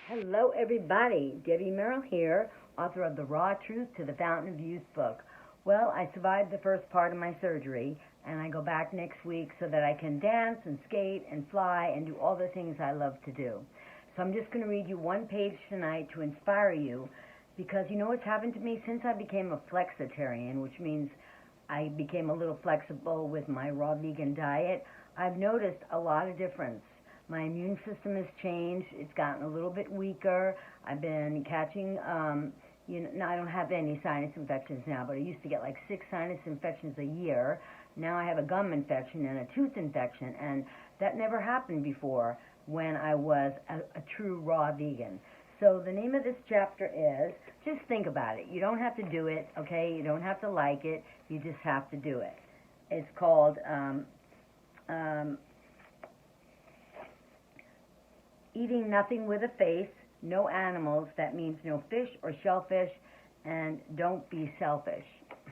Hello, everybody. Debbie Merrill here, author of the Raw Truth to the Fountain of Youth book. Well, I survived the first part of my surgery, and I go back next week so that I can dance and skate and fly and do all the things I love to do. So I'm just going to read you one page tonight to inspire you, because you know what's happened to me since I became a flexitarian, which means I became a little flexible with my raw vegan diet. I've noticed a lot of difference. My immune system has changed. It's gotten a little bit weaker. I've been catching, now I don't have any sinus infections now, but I used to get like 6 sinus infections a year. Now I have a gum infection and a tooth infection, and that never happened before when I was a true raw vegan. So the name of this chapter is, just think about it. You don't have to do it, okay? You don't have to like it. You just have to do it. It's called Eating Nothing with a Face, No Animals. That means no fish or shellfish, and don't be selfish.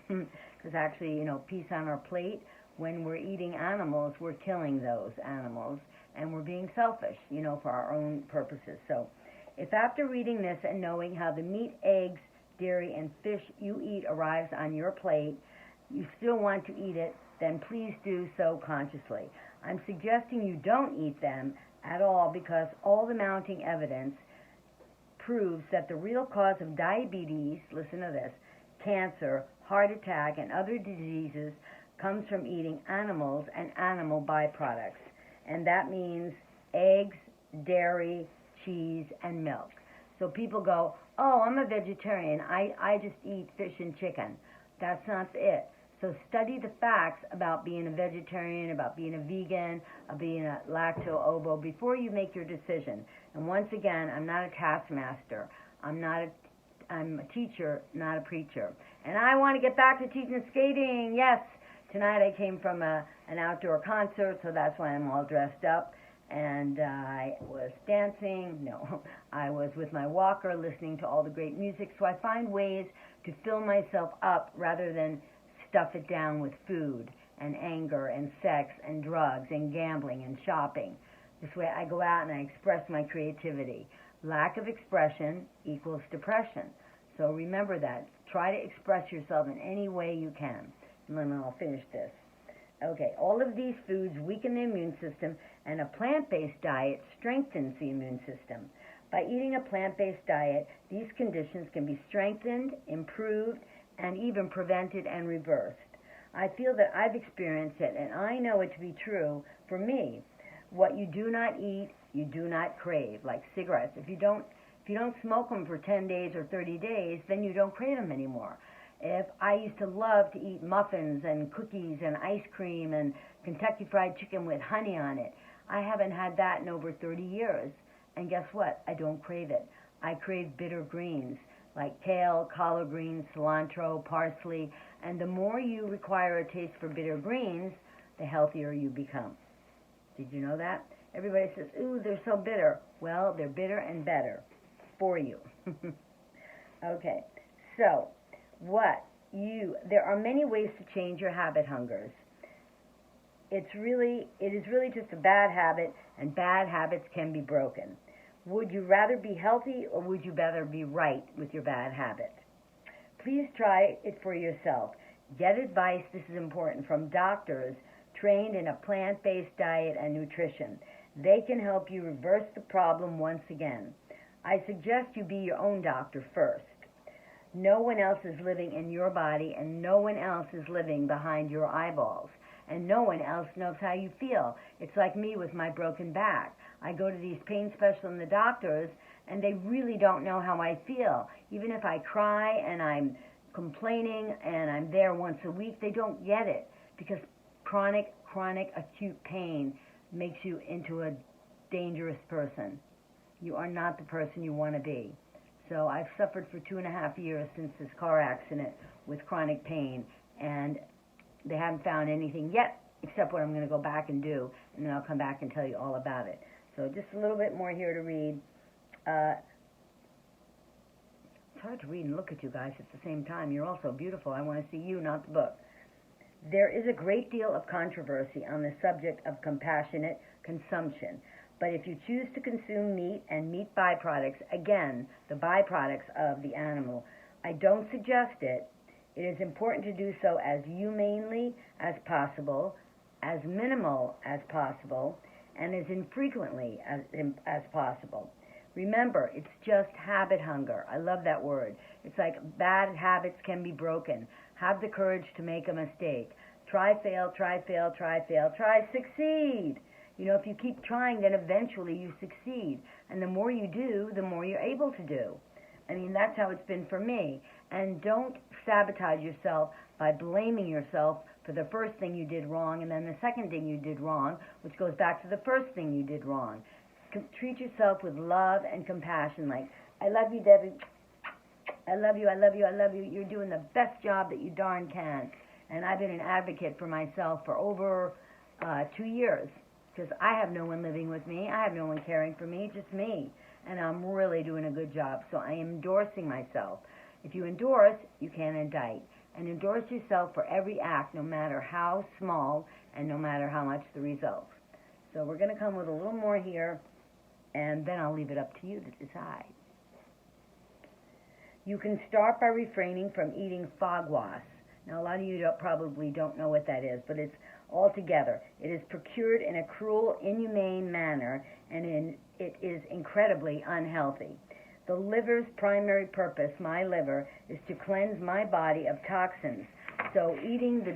Because actually, peace on our plate, when we're eating animals, we're killing those animals, and we're being selfish, for our own purposes. So if after reading this and knowing how the meat, eggs, dairy, and fish you eat arrives on your plate, you still want to eat it, then please do so consciously. I'm suggesting you don't eat them at all, because all the mounting evidence proves that the real cause of diabetes, listen to this, cancer, heart attack, and other diseases comes from eating animals and animal byproducts. And that means eggs, dairy, cheese, and milk. So people go, oh, I'm a vegetarian. I just eat fish and chicken. That's not it. So study the facts about being a vegetarian, about being a vegan, being a lacto-ovo before you make your decision. And once again, I'm not a taskmaster. I'm a teacher, not a preacher. And I want to get back to teaching skating. Yes, tonight I came from an outdoor concert, so that's why I'm all dressed up. And I was dancing. No, I was with my walker listening to all the great music. So I find ways to fill myself up rather than stuff it down with food and anger and sex and drugs and gambling and shopping. This way I go out and I express my creativity. Lack of expression equals depression. So remember that. Try to express yourself in any way you can. And then I'll finish this. Okay, all of these foods weaken the immune system, and a plant-based diet strengthens the immune system. By eating a plant-based diet, these conditions can be strengthened, improved, and even prevented and reversed. I feel that I've experienced it, and I know it to be true for me. What you do not eat, you do not crave, like cigarettes. If you don't smoke them for 10 days or 30 days, then you don't crave them anymore. If I used to love to eat muffins and cookies and ice cream and Kentucky Fried Chicken with honey on it, I haven't had that in over 30 years. And guess what? I don't crave it. I crave bitter greens, like kale, collard greens, cilantro, parsley, and the more you require a taste for bitter greens, the healthier you become. Did you know that? Everybody says, ooh, they're so bitter. Well, they're bitter and better for you. Okay, so there are many ways to change your habit hungers. It is really just a bad habit, and bad habits can be broken. Would you rather be healthy, or would you rather be right with your bad habit? Please try it for yourself. Get advice, this is important, from doctors trained in a plant-based diet and nutrition. They can help you reverse the problem once again. I suggest you be your own doctor first. No one else is living in your body, and no one else is living behind your eyeballs. And no one else knows how you feel. It's like me with my broken back. I go to these pain specialists and the doctors, and they really don't know how I feel. Even if I cry and I'm complaining and I'm there once a week, they don't get it, because chronic acute pain makes you into a dangerous person. You are not the person you want to be. So I've suffered for 2.5 years since this car accident with chronic pain, and they haven't found anything yet except what I'm going to go back and do, and then I'll come back and tell you all about it. So just a little bit more here to read. It's hard to read and look at you guys at the same time. You're all so beautiful. I want to see you, not the book. There is a great deal of controversy on the subject of compassionate consumption. But if you choose to consume meat and meat byproducts, again, the byproducts of the animal, I don't suggest it. It is important to do so as humanely as possible, as minimal as possible, and as infrequently as possible. Remember, it's just habit hunger. I love that word. It's like bad habits can be broken. Have the courage to make a mistake. Try, fail, try, fail, try, fail, try, succeed. You know, if you keep trying, then eventually you succeed. And the more you do, the more you're able to do. I mean, that's how it's been for me. And don't sabotage yourself by blaming yourself for the first thing you did wrong and then the second thing you did wrong, which goes back to the first thing you did wrong. Treat yourself with love and compassion, like, I love you, Debbie. I love you, I love you, I love you. You're doing the best job that you darn can. And I've been an advocate for myself for over 2 years, because I have no one living with me. I have no one caring for me, just me. And I'm really doing a good job. So I am endorsing myself. If you endorse, you can't indict. And endorse yourself for every act, no matter how small and no matter how much the results. So we're going to come with a little more here, and then I'll leave it up to you to decide. You can start by refraining from eating fogwas. Now, a lot of you probably don't know what that is, but it's all together. It is procured in a cruel, inhumane manner, and it is incredibly unhealthy. The liver's primary purpose, my liver, is to cleanse my body of toxins. So eating the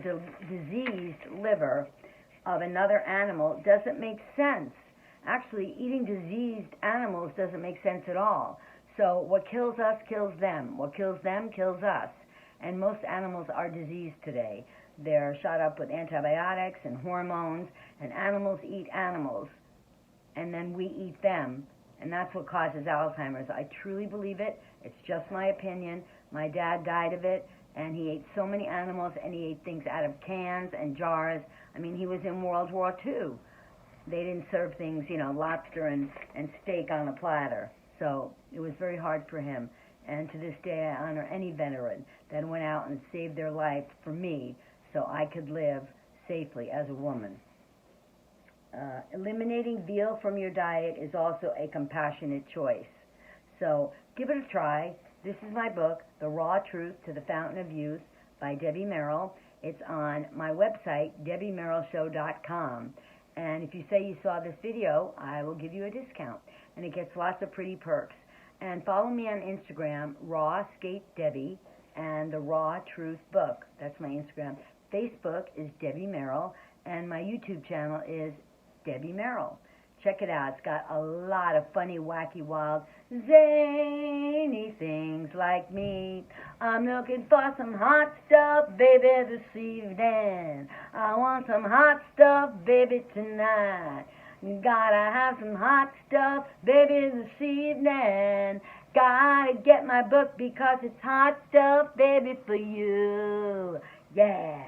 diseased liver of another animal doesn't make sense. Actually, eating diseased animals doesn't make sense at all. So what kills us kills them. What kills them kills us. And most animals are diseased today. They're shot up with antibiotics and hormones, and animals eat animals, and then we eat them, and that's what causes Alzheimer's. I truly believe it. It's just my opinion. My dad died of it, and he ate so many animals, and he ate things out of cans and jars. I mean, he was in World War II. They didn't serve things, you know, lobster and steak on a platter. So it was very hard for him. And to this day, I honor any veteran that went out and saved their life for me so I could live safely as a woman. Eliminating veal from your diet is also a compassionate choice. So give it a try. This is my book, The Raw Truth to the Fountain of Youth by Debbie Merrill. It's on my website, debbiemerrillshow.com. And if you say you saw this video, I will give you a discount. And it gets lots of pretty perks. And follow me on Instagram, Raw Skate Debbie, and The Raw Truth Book. That's my Instagram. Facebook is Debbie Merrill, and my YouTube channel is Debbie Merrill. Check it out. It's got a lot of funny, wacky, wild, zany things like me. I'm looking for some hot stuff, baby, this evening. I want some hot stuff, baby, tonight. You gotta have some hot stuff, baby, this evening. Gotta get my book because it's hot stuff, baby, for you. Yeah.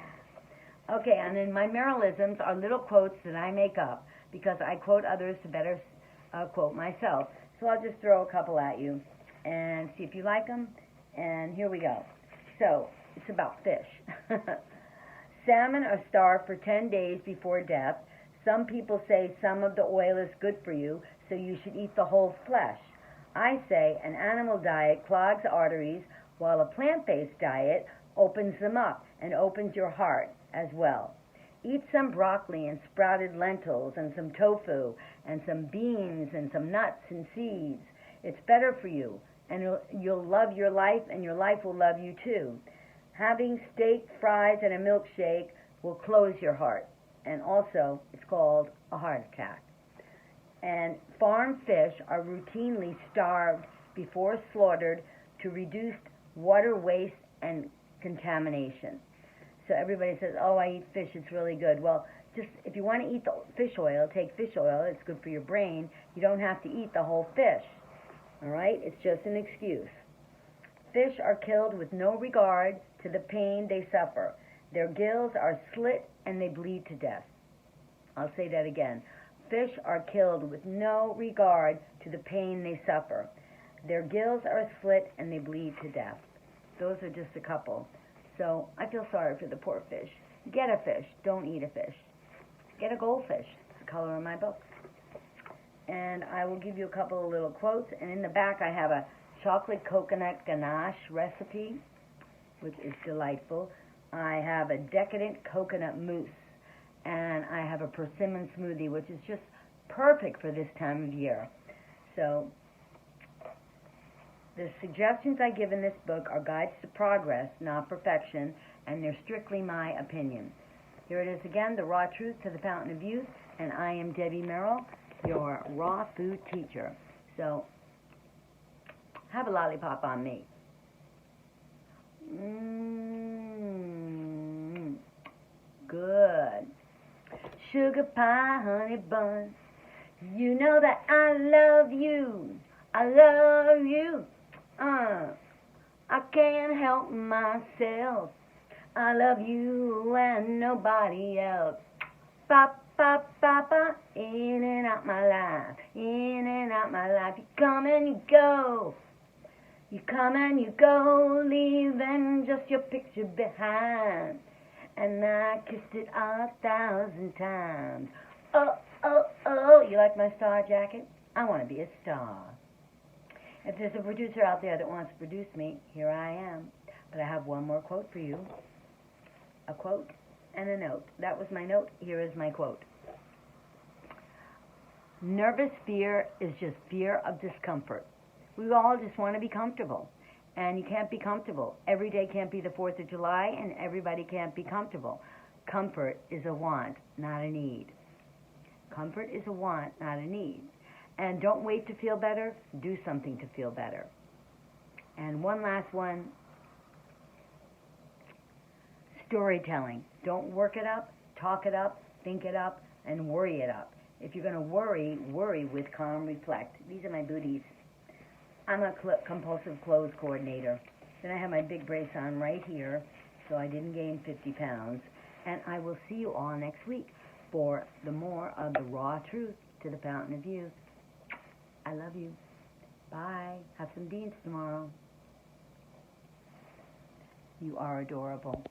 Okay, and then my Merrillisms are little quotes that I make up because I quote others to better quote myself. So I'll just throw a couple at you and see if you like them. And here we go. So it's about fish. Salmon are starved for 10 days before death. Some people say some of the oil is good for you, so you should eat the whole flesh. I say an animal diet clogs arteries, while a plant-based diet opens them up and opens your heart as well. Eat some broccoli and sprouted lentils and some tofu and some beans and some nuts and seeds. It's better for you, and you'll love your life, and your life will love you too. Having steak, fries, and a milkshake will close your heart. And also, it's called a heart attack. And farm fish are routinely starved before slaughtered to reduce water waste and contamination. So everybody says, oh, I eat fish, it's really good. Well, just if you want to eat the fish oil, take fish oil, it's good for your brain. You don't have to eat the whole fish. All right? It's just an excuse. Fish are killed with no regard to the pain they suffer. Their gills are slit and they bleed to death. I'll say that again. Fish are killed with no regard to the pain they suffer. Their gills are slit and they bleed to death. Those are just a couple. So I feel sorry for the poor fish. Get a fish. Don't eat a fish. Get a goldfish. It's the color of my book. and I will give you a couple of little quotes. And in the back, I have a chocolate coconut ganache recipe, which is delightful. I have a decadent coconut mousse, and I have a persimmon smoothie, which is just perfect for this time of year. So the suggestions I give in this book are guides to progress, not perfection, and they're strictly my opinion. Here it is again, The Raw Truth to the Fountain of Youth, and I am Debbie Merrill, your raw food teacher. So have a lollipop on me. Good. Sugar pie, honey bun. You know that I love you. I love you. I can't help myself. I love you and nobody else. Pop, pop, papa, in and out my life. In and out my life. You come and you go. You come and you go, leaving just your picture behind. And I kissed it 1,000 times. Oh, oh, oh. You like my star jacket? I want to be a star. If there's a producer out there that wants to produce me, here I am. But I have one more quote for you. A quote and a note. That was my note. Here is my quote. Nervous fear is just fear of discomfort. We all just want to be comfortable. And you can't be comfortable. Every day can't be the 4th of July, and everybody can't be comfortable. Comfort is a want, not a need. Comfort is a want, not a need. And don't wait to feel better. Do something to feel better. And one last one. Storytelling. Don't work it up, talk it up, think it up, and worry it up. If you're going to worry, worry with calm reflect. These are my booties. I'm a compulsive clothes coordinator. Then I have my big brace on right here, so I didn't gain 50 pounds. And I will see you all next week for the more of the raw truth to the Fountain of Youth. I love you. Bye. Have some beans tomorrow. You are adorable.